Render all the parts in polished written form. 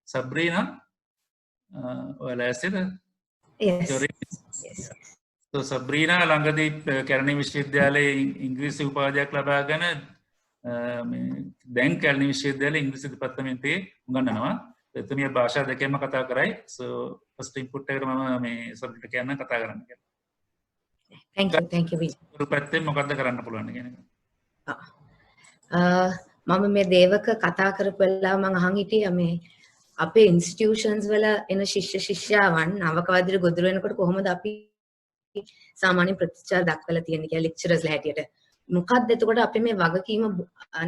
Sabrina, Yes. Yes. So Sabrina ළඟදී කැලණි විශ්වවිද්‍යාලයේ ඉංග්‍රීසි උපාධියක් ලබාගෙන දැන් කැලණි විශ්වවිද්‍යාලයේ ඉංග්‍රීසි දෙපාර්තමේන්තුවේ උගන්වනවා. එතුමිය භාෂා දෙකෙන්ම කතා කරයි. So first input එකට මම මේ සබ්ජෙක්ට් එක යන කතා කරන්න කියලා. Thank you Vijay. රූපත්තේ මොකද්ද කරන්න පුළුවන් කියන එක. මම මේ දේවක කතා කරපු වෙලාව මම අහන් හිටියා මේ අපේ ඉන්ස්ටිටියුෂන්ස් වල එන ශිෂ්‍ය ශිෂ්‍යාවන් නවක වදිර ගොදුරු වෙනකොට කොහොමද අපි සාමාන්‍ය ප්‍රතිචාර දක්වලා තියෙන්නේ කියලා ලෙක්චරර්ස්ලා හැටියට මොකක්ද එතකොට අපේ මේ වගකීම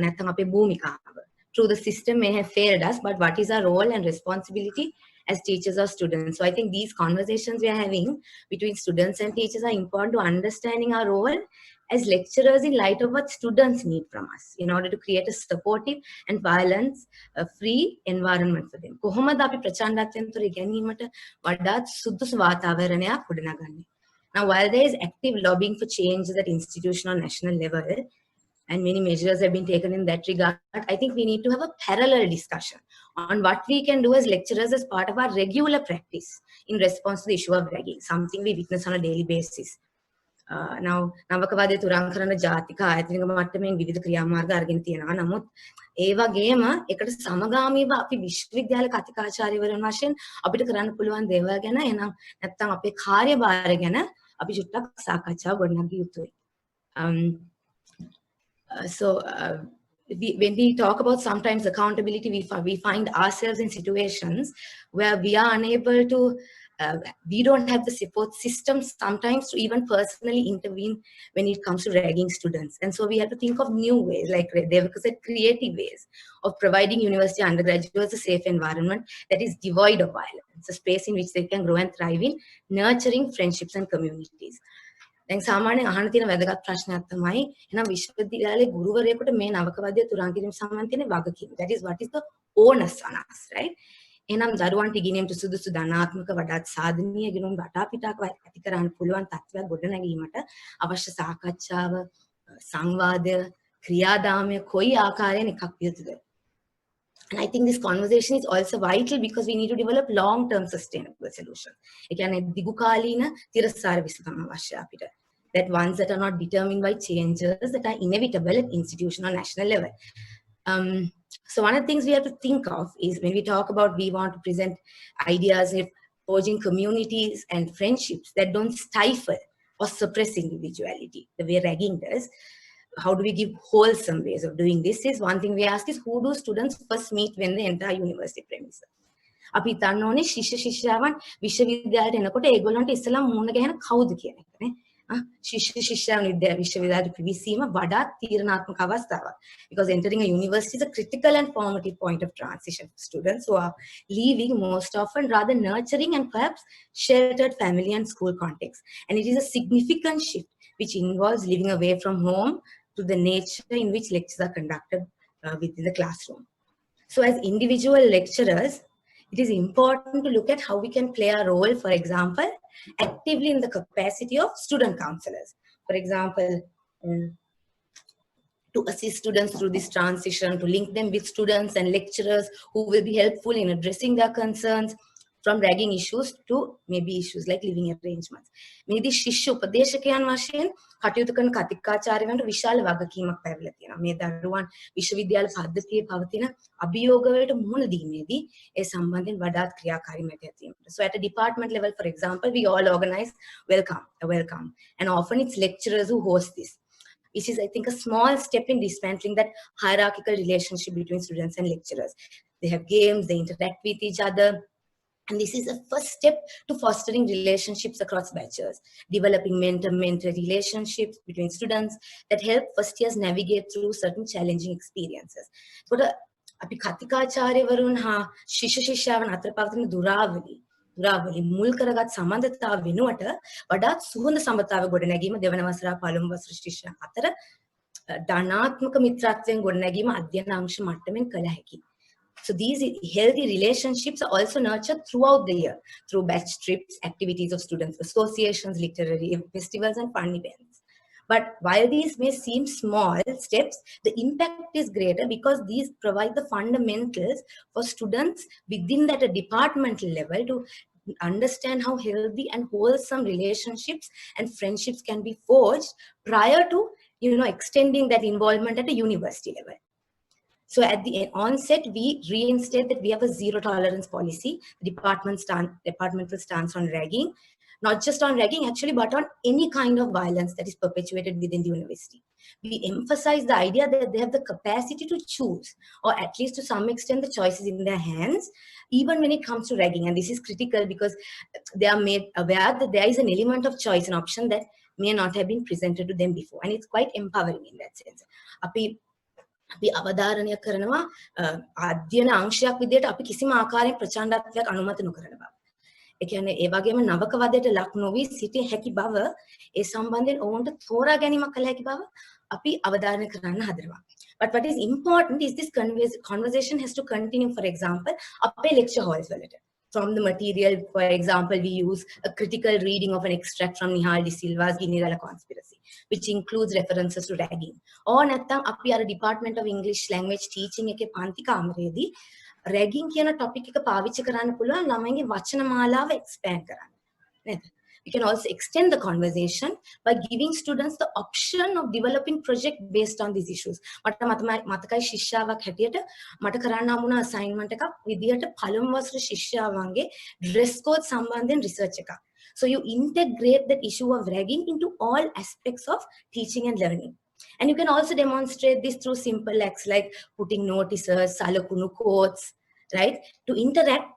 නැත්නම් අපේ භූමිකාව. True, the system may have failed us, but what is our role and responsibility as teachers or students? So I think these conversations we are having between students and teachers are important to understanding our role as lecturers in light of what students need from us in order to create a supportive and violence-free environment for them. කොහොමද අපි ප්‍රචණ්ඩත්වයෙන් තොර ඉගෙනීමට වඩාත් සුදුසු වාතාවරණයක් ගොඩනගන්නේ? Now, while there is active lobbying for changes at institutional national level, and many measures have been taken in that regard, I think we need to have a parallel discussion on what we can do as lecturers as part of our regular practice in response to the issue of ragging, something we witness on a daily basis. Now, නවකවාදයේ තුරන් කරන ජාතික ආයතනික මට්ටමින් විවිධ ක්‍රියාමාර්ග අරගෙන තියෙනවා. නමුත් ඒ වගේම එකට සමගාමීව අපි විශ්වවිද්‍යාල කතිකාචාර්යවරුන් වශයෙන් අපිට කරන්න පුළුවන් දේවල් ගැන එනම් නැත්නම් අපේ කාර්යභාරය ගැන අපි චුට්ටක් සාකච්ඡාව ගොඩනගිය යුතුයි. When we talk about sometimes accountability, we find ourselves in situations where we are unable to, we don't have the support system sometimes to even personally intervene when it comes to ragging students. And so we have to think of new ways, like Devika said, creative ways of providing university undergraduates a safe environment that is devoid of violence, a space in which they can grow and thrive in nurturing friendships and communities. දැන් සාමාන්‍යයෙන් අහන්න තියෙන වැදගත් ප්‍රශ්නයක් තමයි එහෙනම් විශ්වවිද්‍යාලයේ ගුරුවරයෙකුට මේ නවකවාදය තුරන් කිරීම සම්බන්ධ තියෙන වගකීම. That is what is the onus on us, right? එහෙනම් දරුවන්ට ඉගෙනීමට සුදුසු ධනාත්මක වඩාත් සාධනීය ඉගෙනුම් වටාපිටාවක් ඇති කරන්න පුළුවන් තත්ත්වයක් ගොඩනැගීමට අවශ්‍ය සාකච්ඡාව, සංවාදය, ක්‍රියාදාමය කොයි ආකාරයෙන් එකක් විය යුතුද? And I think this conversation is also vital because we need to develop long-term sustainable solutions. ඒ කියන්නේ දිගුකාලීන තිරසාර විසඳුම් අවශ්‍ය අපිට. That ones that are not determined by changes that are inevitable at institutional national level. So one of the things we have to think of is when we talk about we want to present ideas of forging communities and friendships that don't stifle or suppress individuality the way ragging does. How do we give wholesome ways of doing this? Is one thing we ask is who do students first meet when they enter university premises? අපි හිතන්න ඕනේ ශිෂ්‍ය ශිෂ්‍යාවන් විශ්වවිද්‍යාලයට එනකොට ඒගොල්ලන්ට ඉස්සෙල්ලා මුණ ගැහෙන කවුද කියන එක නේ. ශිෂ්‍ය ශිෂ්‍යාවන් විශ්වවිද්‍යාලයට පිවිසීම වඩාත් තීරණාත්මක අවස්ථාවක්. Because entering a university is a critical and formative point of transition for students who are leaving most often rather nurturing and perhaps sheltered family and school context. And it is a significant shift which involves living away from home to the nature in which lectures are conducted within the classroom. So as individual lecturers, it is important to look at how we can play a role, for example, actively in the capacity of student counselors. For example, to assist students through this transition, to link them with students and lecturers who will be helpful in addressing their concerns, from ragging issues to maybe issues like living arrangements. මේදී ශිෂ්‍ය උපදේශකයන් වශයෙන් කටයුතු කරන කතිකාචාර්යවරුන්ට විශාල වගකීමක් පැවරලා තියෙනවා. මේ දරුවන් විශ්වවිද්‍යාල පද්ධතියේ පවතින අභියෝගවලට මුහුණ දීමේදී ඒ සම්බන්ධයෙන් වඩාත් ක්‍රියාකාරී මැදිහත් වීමට. So at a department level, for example, we all organize welcome, and often it's lecturers who host this, which is, I think, a small step in dismantling that hierarchical relationship between students and lecturers. They have games, they interact with each other. And this is a first step to fostering relationships across batches, developing mentor-mentor relationships between students that help first years navigate through certain challenging experiences. So, අපි කතිකාචාර්යවරුන් හා ශිෂ්‍ය ශිෂ්‍යාවන් අතර පවතින දුරාවලි මුල් කරගත් සම්බන්ධතාව වෙනුවට වඩාත් සුහුඳ සම්බන්ධතාව ගොඩනැගීම දෙවන වසර පළමු වසර ශිෂ්‍යයන් අතර ධනාත්මක මිත්‍රත්වයෙන් ගොඩනැගීම අධ්‍යයන අංශ මට්ටමින් කළ හැකියි. So these healthy relationships are also nurtured throughout the year through batch trips, activities of students' associations, literary festivals, and fun events. But while these may seem small steps, the impact is greater because these provide the fundamentals for students within that departmental level to understand how healthy and wholesome relationships and friendships can be forged prior to extending that involvement at a university level. So at the onset, we reinstate that we have a zero tolerance policy. The departmental stance on ragging, not just on ragging actually, but on any kind of violence that is perpetuated within the university. We emphasize the idea that they have the capacity to choose, or at least to some extent the choices in their hands, even when it comes to ragging. And this is critical because they are made aware that there is an element of choice and option that may not have been presented to them before. And it's quite empowering in that sense. අපි අවධාරණය කරනවා අධ්‍යයන අංශයක් විදිහට අපි කිසිම ආකාරයෙන් ප්‍රචණ්ඩත්වයක් අනුමත නොකරන බව. ඒ කියන්නේ ඒ වගේම නවක වදයට ලක් නොවි සිටිය හැකි බව ඒ සම්බන්ධයෙන් ඔවුන්ට තෝරා ගැනීමක් කළ හැකි බව අපි අවධාරණය කරන්න හදනවා. But what is important is this conversation has to continue, for example, අපේ lecture halls වලට. From the material, for example, we use a critical reading of an extract from Nihal de Silva's Ginirala Conspiracy, which includes references to ragging. Or නැත්නම් අපි අර Department of English Language Teaching එකේ පන්ති කාමරයේදී ragging කියන topic එක පාවිච්චි කරන්න පුළුවන් ළමයින්ගේ වචන මාලාව expand කරන්න. නේද? We can also extend the conversation by giving students the option of developing project based on these issues. මට මතකයි ශිෂ්‍යාවක් හැටියට මට කරන්න හම්බුණා assignment එකක් විදියට පළමු වසර ශිෂ්‍යාවන්ගේ dress code සම්බන්ධයෙන් research එකක්. So you integrate that issue of ragging into all aspects of teaching and learning. And you can also demonstrate this through simple acts like putting notices, salakunu quotes, right? To interact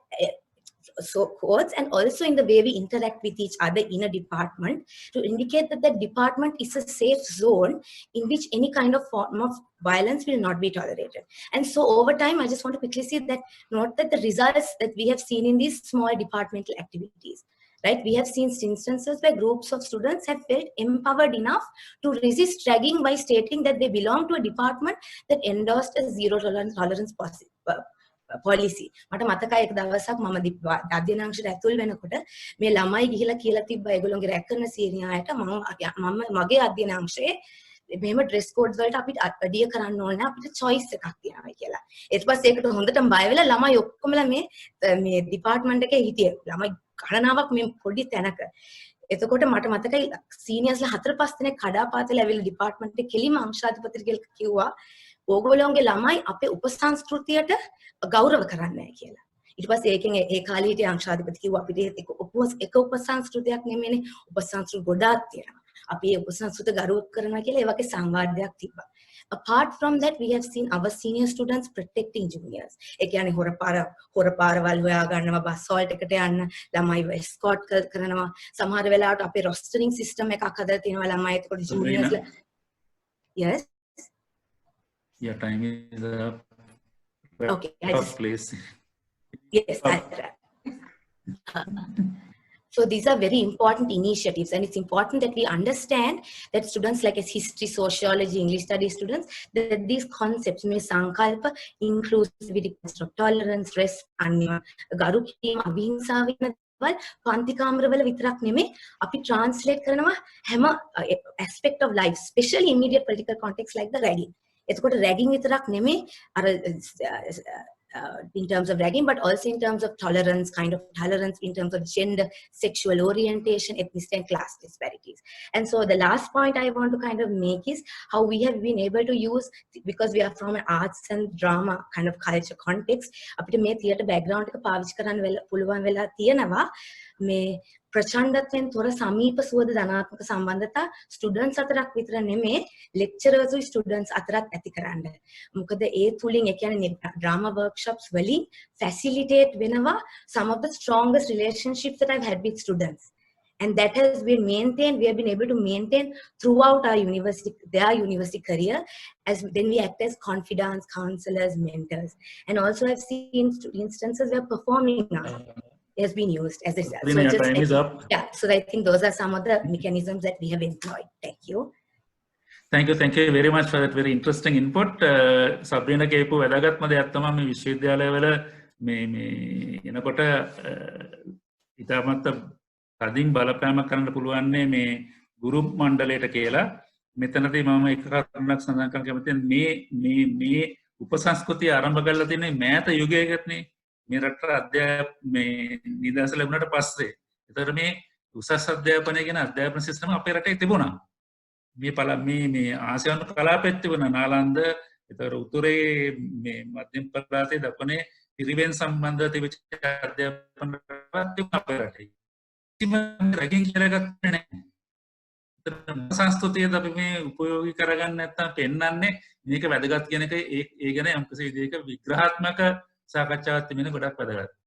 so quotes, and also in the way we interact with each other in a department to indicate that that department is a safe zone in which any kind of form of violence will not be tolerated. And so over time, I just want to quickly say that note that the results that we have seen in these small departmental activities, right? We have seen instances where groups of students have felt empowered enough to resist ragging by stating that they belong to a department that endorsed a zero tolerance policy. මට මතකයි එක දවසක් මම අධ්‍යයන අංශයට ඇතුල් වෙනකොට මේ ළමයි ගිහිලා කියලා තිබ්බ ඒගොල්ලෝගේ රැකන සීනියායට මම මගේ අධ්‍යයන අංශයේ මෙහෙම ඩ්‍රෙස් කෝඩ්ස් වලට අපිට අඩිය කරන්න ඕනේ අපිට choice එකක් තියෙනවා කියලා. ඊට පස්සේ ඒකට හොඳටම බය වෙලා ළමයි ඔක්කොමලා මේ department එකේ හිටියේ. ළමයි ගණනාවක් මේ පොඩි තැනක. එතකොට මට මතකයි සීනියර්ස්ලා 4-5 දෙනෙක් කඩාපාතල ඇවිල්ලා department එකේ කෙලිම අංශාධිපතිට කිව්වා ඕගොල්ලෝගේ ළමයි අපේ උපසංස්කෘතියට ගෞරව කරන්නේ නැහැ කියලා. ඊට පස්සේ ඒකෙන් ඒ කාලේ හිටිය අංශාධිපති කිව්වා අපිට එක උපසංස්කෘතියක් නෙමෙයිනේ උපසංස්කෘති ගොඩාක් තියෙනවා. අපි උපසංස්කෘතිය ගෞරව කරනවා කියලා ඒ වගේ සංවාදයක් තිබ්බා. Apart from that, we have seen our senior students protecting juniors. ඒ කියන්නේ හොරපාරවල් හොයා ගන්නවා බස් හෝල්ට් එකට යන්න ළමයිව escort කරනවා. සමහර වෙලාවට අපේ rostering system එකක් හදලා තියෙනවා ළමයි එතකොට juniors. Yes. Yeah, time is up. Okay, please. Yes, so these are very important initiatives, and it's important that we understand that students like as history, sociology, English studies students, that these concepts may sankalpa, inclusivity, tolerance, respect, garu kima, ahimsa වෙන දේවල් පන්ති කාමරවල විතරක් නෙමෙයි අපි translate කරනවා හැම aspect of life, especially immediate political context like the ragging. එතකොට ragging විතරක් නෙමෙයි අර in terms of ragging, but also in terms of tolerance, kind of tolerance in terms of gender, sexual orientation, ethnicity, and class disparities. And so the last point I want to kind of make is how we have been able to use, because we are from an arts and drama kind of culture context, අපිට මේ theatre background එක පාවිච්චි කරන්න පුළුවන් වෙලා තියෙනවා මේ ප්‍රචණ්ඩත්වයෙන් තොර සමීප සුවද ධනාත්මක සම්බන්ධතා ස්ටුඩන්ට්ස් අතරක් විතර නෙමෙයි ලෙක්චරර්ස් උයි ස්ටුඩන්ට්ස් අතරත් ඇති කරන්න. මොකද ඒ තුලින් ඒ කියන්නේ drama workshops වලින් facilitate වෙනවා some of the strongest relationships that I've had with students. And that has been maintained, we have been able to maintain throughout our their university career, as then we act as confidants, counselors, mentors. And also I've seen instances where performing has been used as a result. So your time is up. Yeah, so I think those are some of the mechanisms that we have employed. Thank you. Thank you very much for that very interesting input. Sabrina කියපු වැදගත්ම දෙයක් තමයි මේ විශ්වවිද්‍යාලවල මේ එනකොට ඉතාමත් තදින් බලපෑමක් කරන්න පුළුවන් මේ ගුරු මණ්ඩලයට කියලා මෙතනදී මම එක කාරණයක් සඳහන් කරන්න කැමතියි මේ උපසංස්කෘතිය ආරම්භ කරලා තියෙන්නේ මෑත යුගයකටනේ මේ රට මේ නිදහස ලැබුණාට පස්සේ. ඒතර මේ උසස් අධ්‍යාපනය කියන අධ්‍යාපන සිස්ටම අපේ රටේ තිබුණා. මේ ආසියානු කලාපෙත් තිබුණා. නාලන්ද ඒතර උතුරේ මේ මධ්‍යම පළාතේ දකුණේ පිරිවෙන් සම්බන්ධ තිබිච්ච අධ්‍යාපන තිබුණා අපේ රටේ. කිසිම රැකින් කියලා ගත්තේ නැහැ. සංස්කෘතියද අපි මේ උපයෝගී කරගන්න නැත්නම් පෙන්වන්නේ මේක වැදගත් කියන එක ඒ ගැන යම්කිසි විදිහක විග්‍රහාත්මක සාකච්ඡාවක් තිබෙන ගොඩක් වැදගත්.